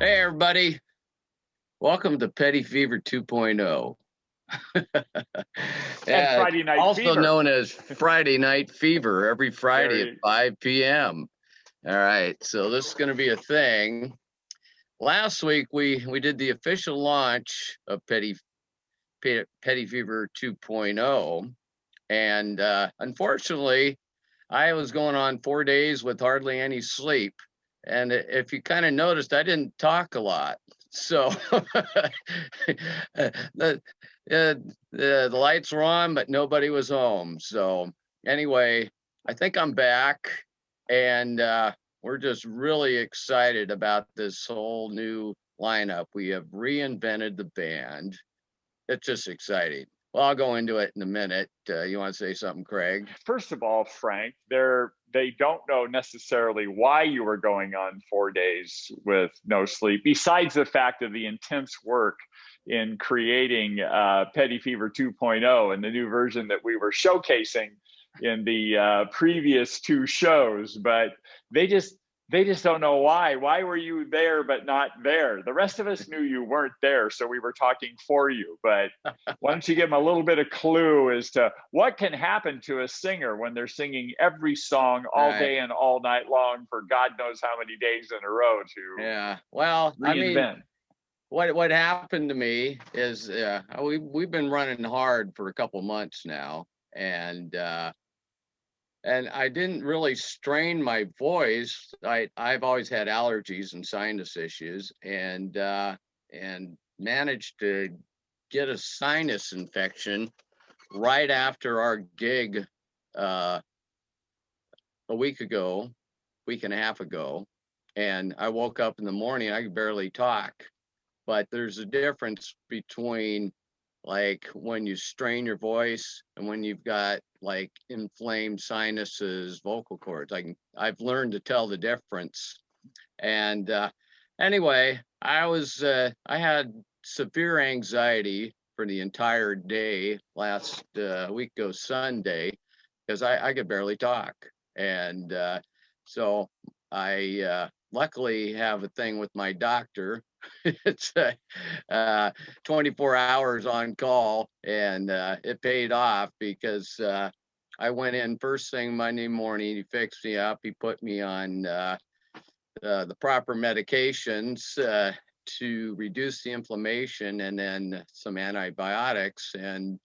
Hey, everybody. Welcome to Petty Fever 2.0. And Yeah, Friday Night also Fever. known as Friday Night Fever, every Friday at Very 5 p.m. All right, so this is going to be a thing. Last week, we did the official launch of Petty Fever 2.0. And unfortunately, I was going on 4 days with hardly any sleep. And if you kind of noticed, I didn't talk a lot. So the, the lights were on, but nobody was home. So anyway, I think I'm back, and we're just really excited about this whole new lineup. We have reinvented the band. It's just exciting. Well, I'll go into it in a minute. You want to say something, Craig? First of all, Frank, they don't know necessarily why you were going on 4 days with no sleep, besides the fact of the intense work in creating Petty Fever 2.0 and the new version that we were showcasing in the previous two shows. But they just they just don't know why. Why were you there but not there? The rest of us knew you weren't there, so we were talking for you. But why don't you give them a little bit of clue as to what can happen to a singer when they're singing every song all Right. day and all night long for God knows how many days in a row to Yeah. Well, I mean, reinvent? what happened to me is we've been running hard for a couple months now, and I didn't really strain my voice. I've always had allergies and sinus issues, and managed to get a sinus infection right after our gig uh, a week and a half ago, and I woke up in the morning. I could barely talk. But there's a difference between like when you strain your voice and when you've got like inflamed sinuses, vocal cords. I've learned to tell the difference. And anyway, I had severe anxiety for the entire day last week ago Sunday because I could barely talk. And so I luckily have a thing with my doctor. It's 24 hours on call, and it paid off because I went in first thing Monday morning. He fixed me up. He put me on the proper medications to reduce the inflammation, and then some antibiotics. And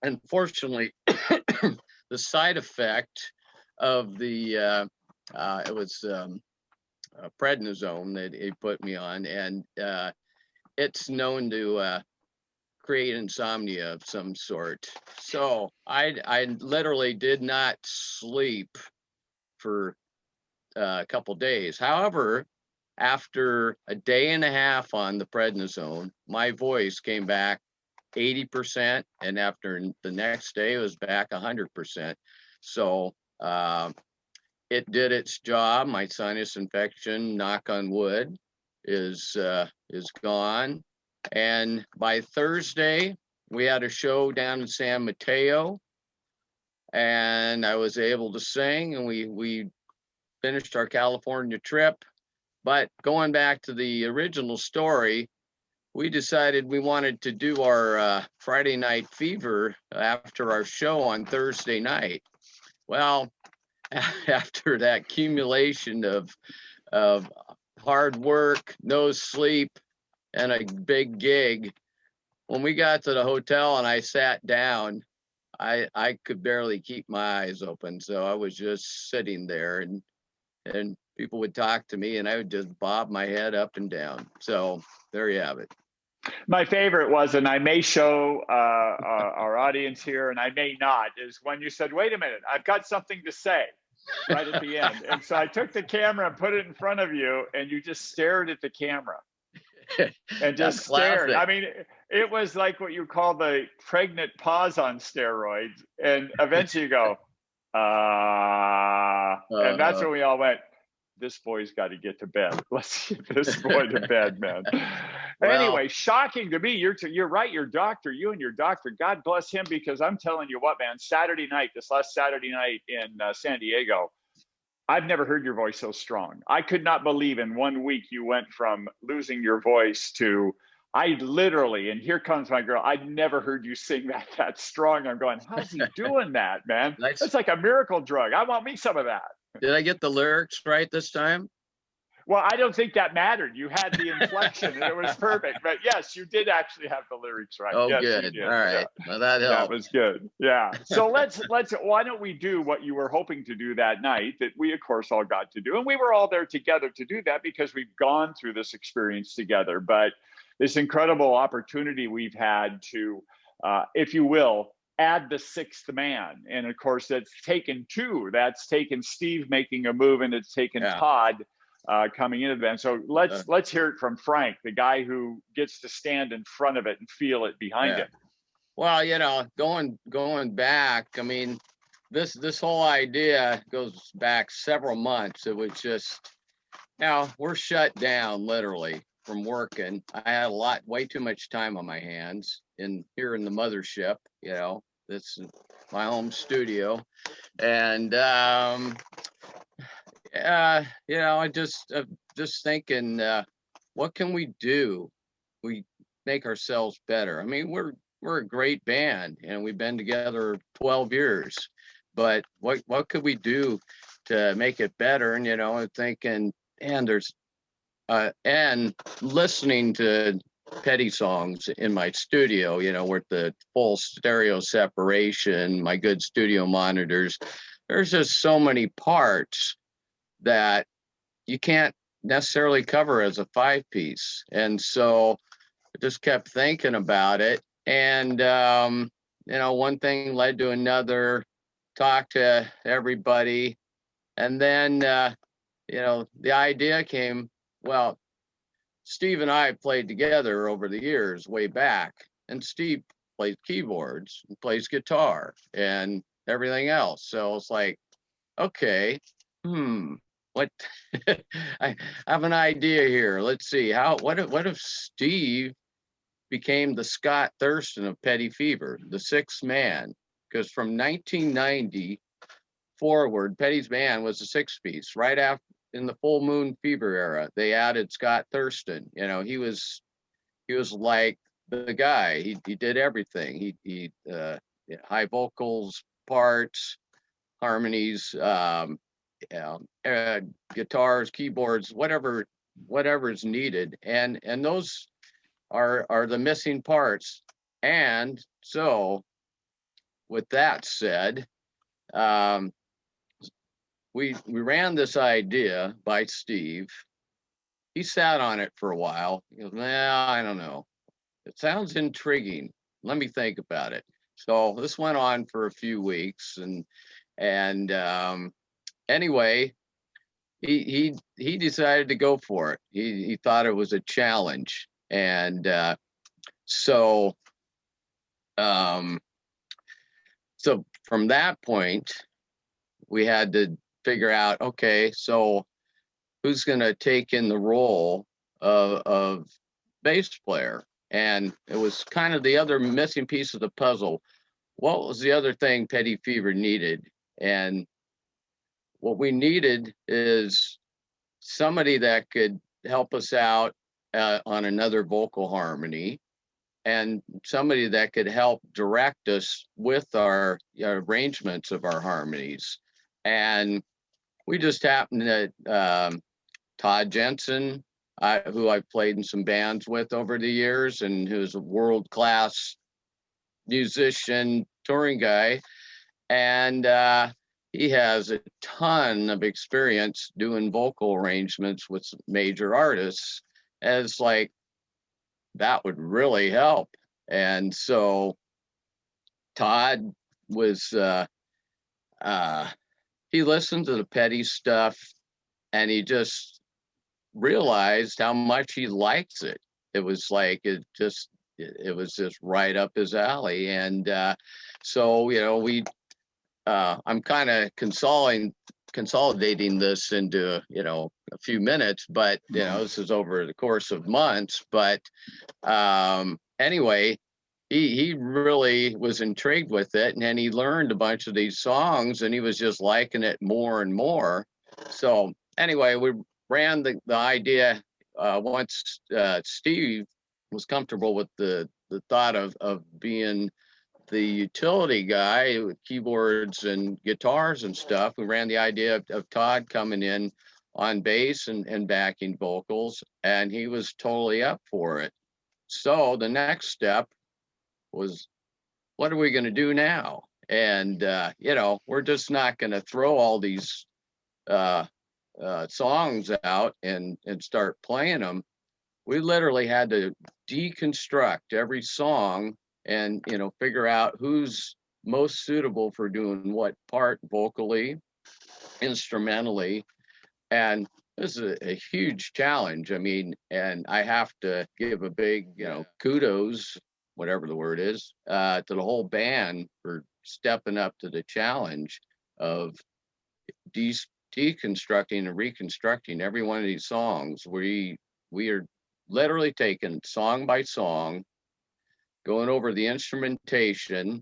unfortunately, the side effect of the it was prednisone that he put me on, and it's known to create insomnia of some sort. So I literally did not sleep for a couple days. However, after a day and a half on the prednisone, my voice came back 80%, and after the next day, it was back 100%. So it did its job. My sinus infection, knock on wood, is gone. And by Thursday, we had a show down in San Mateo, and I was able to sing, and we finished our California trip. But going back to the original story, we decided we wanted to do our Friday Night Fever after our show on Thursday night. Well, after that accumulation of hard work, no sleep, and a big gig, when we got to the hotel and I sat down, I could barely keep my eyes open. So I was just sitting there, and people would talk to me, and I would just bob my head up and down. So there you have it. My favorite was, and I may show our audience here, and I may not, is when you said, "Wait a minute, I've got something to say." Right at the end. And so I took the camera and put it in front of you, and you just stared at the camera and just stared. I mean, it was like what you call the pregnant pause on steroids. And eventually you go, and that's when we all went, this boy's got to get to bed. Let's get this boy to bed, man. Well, anyway, shocking to me. You're right. Your doctor, you and your doctor, God bless him, because I'm telling you what, man, this last Saturday night in San Diego, I've never heard your voice so strong. I could not believe in 1 week you went from losing your voice to, I literally, and here comes my girl, I'd never heard you sing that strong. I'm going, how's he doing that, man? That's, That's like a miracle drug. I want me some of that. did I get the lyrics right this time? Well, I don't think that mattered. You had the inflection and it was perfect. But yes, you did actually have the lyrics right. Oh, Yes, you good. did. All right. Yeah. Well, that That helped. was good. Yeah. So let's why don't we do what you were hoping to do that night that we of course all got to do. And we were all there together to do that because we've gone through this experience together. But this incredible opportunity we've had to, if you will, add the sixth man. And of course, that's taken two. That's taken Steve making a move, and it's taken Yeah. Todd coming into the band. So let's hear it from Frank, the guy who gets to stand in front of it and feel it behind Yeah. him. Well, you know, going back, I mean, this whole idea goes back several months. It was just, now we're shut down literally from working. I had way too much time on my hands here in the mothership. You know, this is my home studio, and you know, I just thinking, what can we do? We make ourselves better. I mean, we're a great band, and we've been together 12 years. But what could we do to make it better? And you know, I'm thinking, and there's and listening to Petty songs in my studio, you know, with the full stereo separation, my good studio monitors. There's just so many parts that you can't necessarily cover as a 5-piece. And so I just kept thinking about it. And, you know, one thing led to another, talked to everybody. And then, you know, the idea came, well, Steve and I played together over the years, way back. And Steve plays keyboards and plays guitar and everything else. So it's like, okay, what I have an idea here. Let's see what if Steve became the Scott Thurston of Petty Fever, the sixth man? Because from 1990 forward, Petty's band was a 6-piece. Right after, in the Full Moon Fever era, they added Scott Thurston. You know, he was like the guy. He did everything. He high vocals, parts, harmonies, guitars, keyboards, whatever's needed, and those are the missing parts. And so, with that said, we ran this idea by Steve. He sat on it for a while. He goes, nah, I don't know. It sounds intriguing. Let me think about it. So this went on for a few weeks, and anyway, he decided to go for it. He thought it was a challenge, and so from that point, we had to figure out, okay, so who's going to take in the role of bass player? And it was kind of the other missing piece of the puzzle. What was the other thing Petty Fever needed? And what we needed is somebody that could help us out on another vocal harmony, and somebody that could help direct us with our arrangements of our harmonies. And we just happened to Todd Jensen, who I've played in some bands with over the years, and who's a world-class musician, touring guy. And he has a ton of experience doing vocal arrangements with major artists. And it's like, that would really help. And so Todd was, he listened to the Petty stuff, and he just realized how much he likes it. It was like, it was just right up his alley. And so, you know, I'm kind of consolidating this into, you know, a few minutes, but you know, this is over the course of months. But anyway, he really was intrigued with it, and then he learned a bunch of these songs, and he was just liking it more and more. So anyway, we ran the idea once Steve was comfortable with the thought of being the utility guy with keyboards and guitars and stuff. We ran the idea of Todd coming in on bass and backing vocals, and he was totally up for it. So the next step was, what are we going to do now? And we're just not going to throw all these songs out and start playing them. We literally had to deconstruct every song and figure out who's most suitable for doing what part vocally, instrumentally. And this is a huge challenge. I mean, and I have to give a big kudos, whatever the word is, to the whole band for stepping up to the challenge of deconstructing and reconstructing every one of these songs. We are literally taking song by song, going over the instrumentation,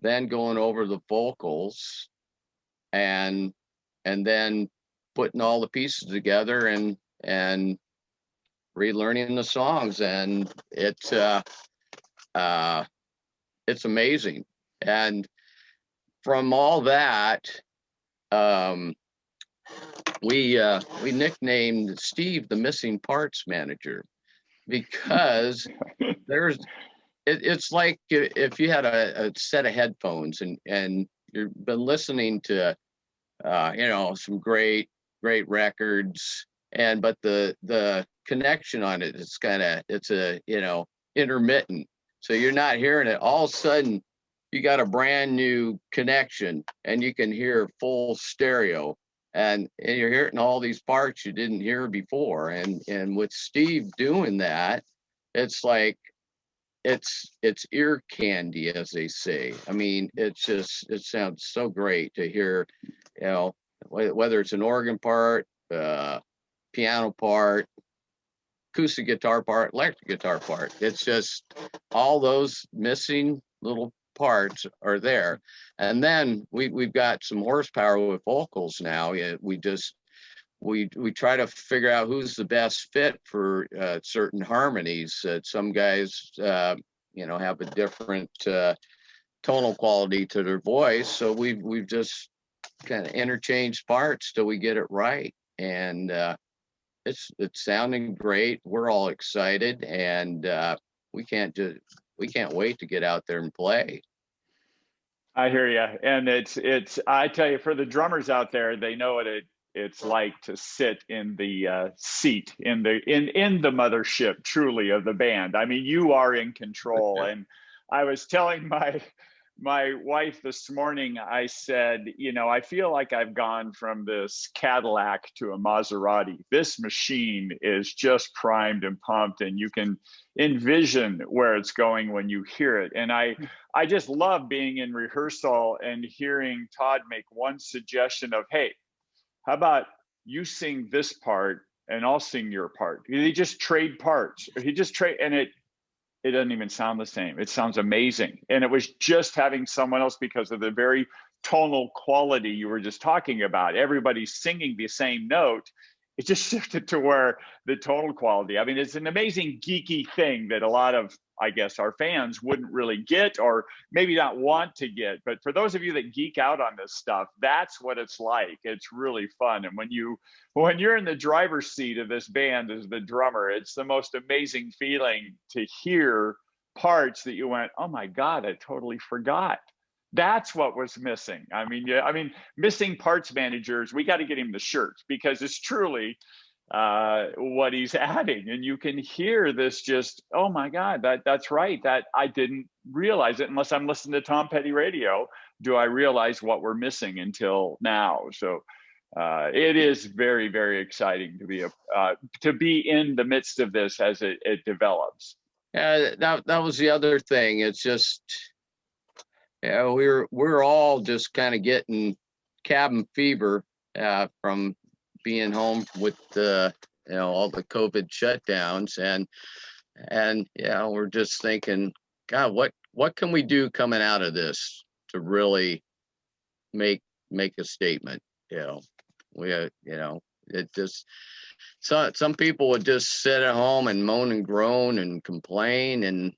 then going over the vocals, and then putting all the pieces together and relearning the songs. And it's amazing. And from all that, we nicknamed Steve the missing parts manager, because it's like if you had a set of headphones and you've been listening to some great records, but the connection on it is it's intermittent, so you're not hearing it. All of a sudden you got a brand new connection and you can hear full stereo, and you're hearing all these parts you didn't hear before. And with Steve doing that, it's like it's ear candy, as they say. I mean, it sounds so great to hear, whether it's an organ part, piano part, acoustic guitar part, electric guitar part. It's just all those missing little parts are there. And then we've got some horsepower with vocals now. We try to figure out who's the best fit for certain harmonies. Some guys have a different tonal quality to their voice, so we've just kind of interchanged parts till we get it right. And it's sounding great. We're all excited, and we can't wait to get out there and play. I hear you. And I tell you, for the drummers out there, they know what it's like to sit in the seat in the mothership, truly, of the band. I mean, you are in control. And I was telling my wife this morning, I said, I feel like I've gone from this Cadillac to a Maserati. This machine is just primed and pumped, and you can envision where it's going when you hear it. And I just love being in rehearsal and hearing Todd make one suggestion of, hey, how about you sing this part and I'll sing your part. He just trade parts. And it doesn't even sound the same. It sounds amazing. And it was just having someone else, because of the very tonal quality you were just talking about. Everybody's singing the same note. It just shifted to where the tonal quality. I mean, it's an amazing geeky thing that a lot of, I guess, our fans wouldn't really get, or maybe not want to get. But for those of you that geek out on this stuff, that's what it's like. It's really fun. And when you're in the driver's seat of this band as the drummer, it's the most amazing feeling to hear parts that you went, oh my God, I totally forgot. That's what was missing. I mean, missing parts managers, we got to get him the shirt, because it's truly what he's adding. And you can hear this just, oh my God, that's right. That I didn't realize it unless I'm listening to Tom Petty radio. Do I realize what we're missing until now? So it is very, very exciting to be in the midst of this as it develops. Yeah, that was the other thing. It's just, we're all just kind of getting cabin fever from being home with all the COVID shutdowns, and we're just thinking, God, what can we do coming out of this to really make a statement? it just, some people would just sit at home and moan and groan and complain, and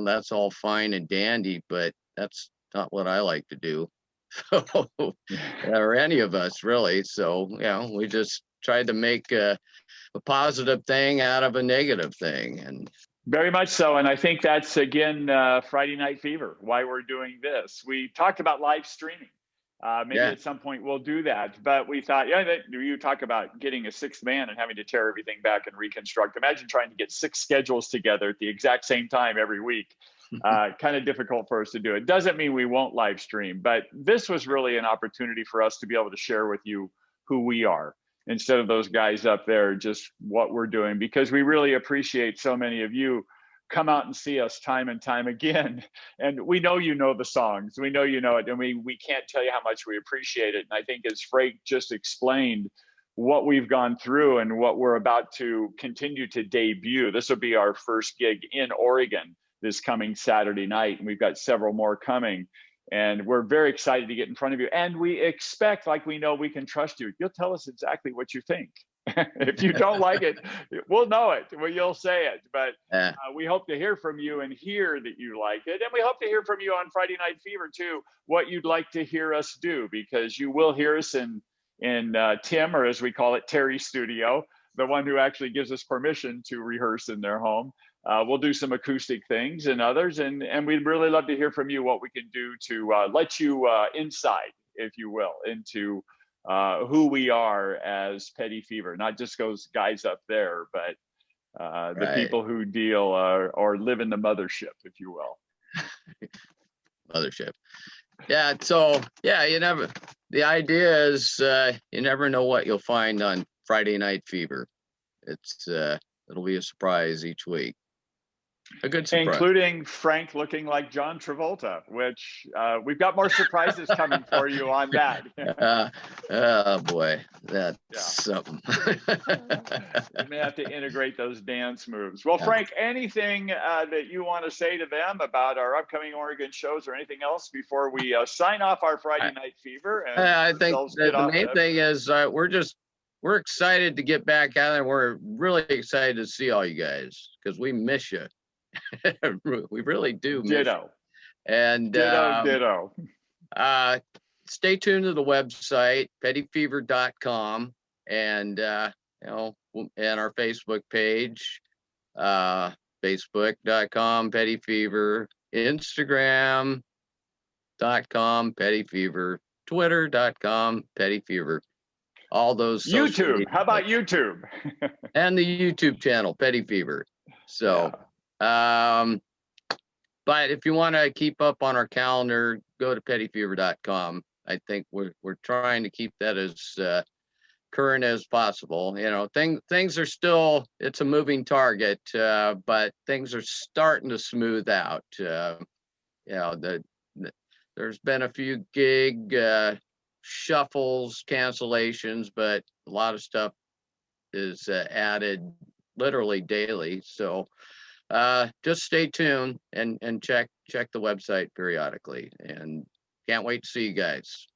that's all fine and dandy, but that's not what I like to do. So, or any of us really. So, we just tried to make a positive thing out of a negative thing. And very much so. And I think that's, again, Friday Night Fever, why we're doing this. We talked about live streaming. Maybe at some point we'll do that. But we thought, you talk about getting a sixth man and having to tear everything back and reconstruct. Imagine trying to get 6 schedules together at the exact same time every week. Kind of difficult for us to do. It doesn't mean we won't live stream, but this was really an opportunity for us to be able to share with you who we are, instead of those guys up there, just what we're doing, because we really appreciate so many of you come out and see us time and time again. And we know you know the songs, we know you know it, and we can't tell you how much we appreciate it. And I think, as Frank just explained, what we've gone through and what we're about to continue to debut, this will be our first gig in Oregon this coming Saturday night, and we've got several more coming. And we're very excited to get in front of you. And we expect, like we know we can trust you, you'll tell us exactly what you think. If you don't like it, we'll know it. Well, you'll say it. But we hope to hear from you and hear that you like it. And we hope to hear from you on Friday Night Fever too, what you'd like to hear us do, because you will hear us in Tim, or as we call it, Terry's studio, the one who actually gives us permission to rehearse in their home. We'll do some acoustic things and others, and we'd really love to hear from you what we can do to let you inside, if you will, into who we are as Petty Fever, not just those guys up there, but the people who deal or live in the mothership, if you will. Mothership. Yeah. So the idea is you never know what you'll find on Friday Night Fever. It'll be a surprise each week. A good surprise. Including Frank looking like John Travolta, which we've got more surprises coming for you on that. Oh boy, that's something. We may have to integrate those dance moves. Well, Frank, anything that you want to say to them about our upcoming Oregon shows, or anything else before we sign off our Friday Night Fever? And I think the main thing is we're excited to get back out there. We're really excited to see all you guys, because we miss you. We really do. Ditto. And ditto. Stay tuned to the website, pettyfever.com, and and our Facebook page, facebook.com pettyfever, instagram.com pettyfever, twitter.com pettyfever. All those. YouTube. How about YouTube? And the YouTube channel, Petty Fever. So, but if you want to keep up on our calendar, go to pettyfever.com. I think we're trying to keep that as current as possible. Things are still, it's a moving target, but things are starting to smooth out. There's been a few gig shuffles, cancellations, but a lot of stuff is added literally daily. So just stay tuned and check the website periodically, and can't wait to see you guys.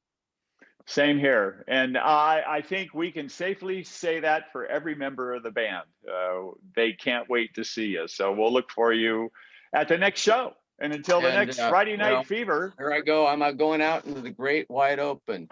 Same here. And I think we can safely say that for every member of the band. They can't wait to see us. So we'll look for you at the next show. And until the next Friday Night Fever. Here I go. I'm going out into the great wide open.